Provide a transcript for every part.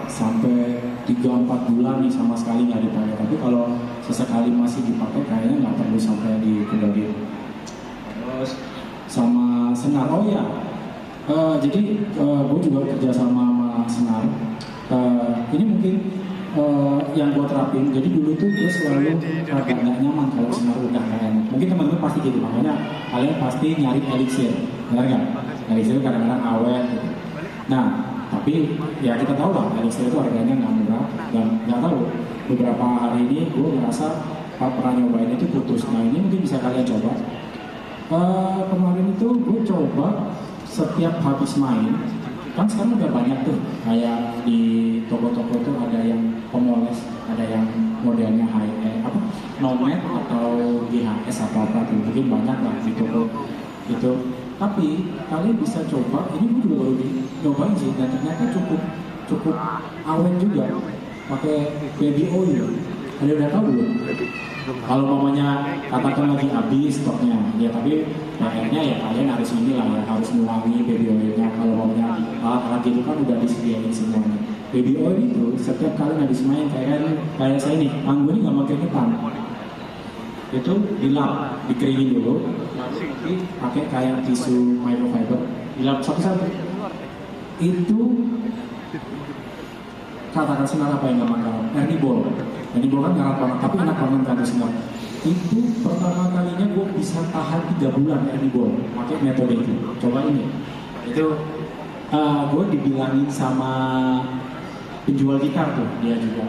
sampai 3-4 bulan nih sama sekali nggak dipakai, tapi kalau sesekali masih dipakai kayaknya nggak perlu sampai dikeluarin. Terus sama senar, oh ya, jadi gue juga kerja sama senar. Ini mungkin yang gue terapin. Jadi dulu tuh gue selalu agak nggak nyaman kalau senar udah kayaknya. Mungkin teman-teman pasti gitu, makanya kalian pasti nyari elixir, benar nggak? Elixir kadang-kadang awet gitu. Nah, tapi ya kita tahu lah elixir itu harganya nggak murah, dan nggak tahu beberapa hari ini gue ngerasa pernah nyobain itu putus. Nah ini mungkin bisa kalian coba. Kemarin itu gue coba setiap habis main, kan sekarang udah banyak tuh kayak di toko-toko tuh ada yang pemoles, ada yang modelnya nomad atau GHS atau apa tuh, mungkin banyak lah di toko itu. Tapi kalian bisa coba, ini gue juga baru nyobain sih, dan ternyata cukup awet juga pakai baby oil. Kalian udah tahu belum? Kalau mamanya katakan lagi habis stoknya, ya tapi PR-nya ya kalian harus inilah ya, harus nuangi baby oilnya. Kalau mamanya alat-alat gitu kan udah disediain semuanya. Baby oil itu setiap kali habis main kayak saya nih, gue ini nggak pakai ketan. Itu dilap, dikeringin dulu, lalu pakai kayak tisu microfiber, dilap satu-satu. Itu katakan senar apa yang nggak makan? Ernibol kan nggak banget, tapi enak banget kan semua. Itu pertama kalinya gue bisa tahan 3 bulan Ernibol, pakai metode itu. Coba ini, itu gue dibilangin sama penjual gitar tuh, dia juga.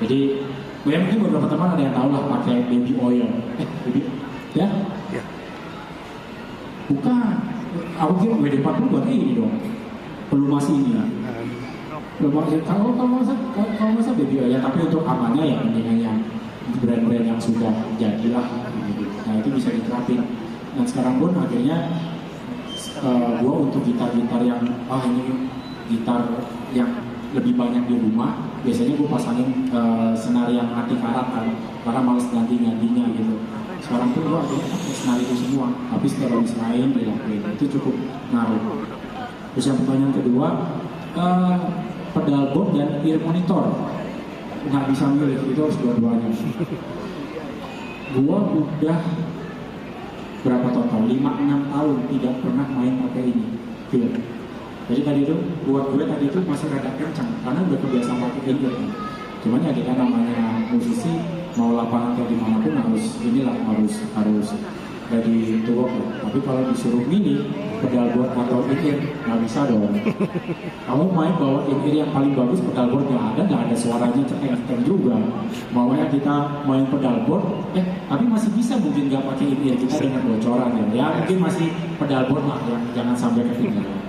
Jadi gue mungkin beberapa teman ada yang tahu lah pakai baby oil. Baby, ya? Ya. Bukan, aku kira WD-40 buat ini dong, pelumasi ini ya. Kalau masa baby oil ya, tapi untuk amannya ya mendingan yang brand-brand yang sudah jadilah gitu. Nah itu bisa diterapin. Dan sekarang pun akhirnya gue untuk gitar-gitar yang ini gitar yang lebih banyak di rumah, biasanya gue pasangin senar yang anti karat kan, karena males ganti-gantinya gitu. Sekarang pun gue akhirnya pakai senar itu semua, tapi setiap habis main dilakuin, itu cukup ngaruh. Terus yang pertanyaan kedua, pedal board dan ear monitor nggak bisa milih, itu harus dua-duanya. Gua udah berapa total? 5-6 tahun tidak pernah main pakai ini. Gitu. Jadi tadi itu buat gue tadi itu masih rada kencang karena udah kebiasaan pakai ear. Cuman ya kita namanya musisi, mau lapangan atau dimanapun harus dari tua. Tapi kalau disuruh milih pedal board atau in-ear, nggak bisa dong. Kamu main bawa in-ear yang paling bagus, pedal board nggak ada suaranya cetek-cetek juga. Maunya kita main pedal board, tapi masih bisa mungkin nggak pakai in-ear, kita dengan bocoran ya. Ya mungkin masih pedal board lah, jangan sampai ketinggalan.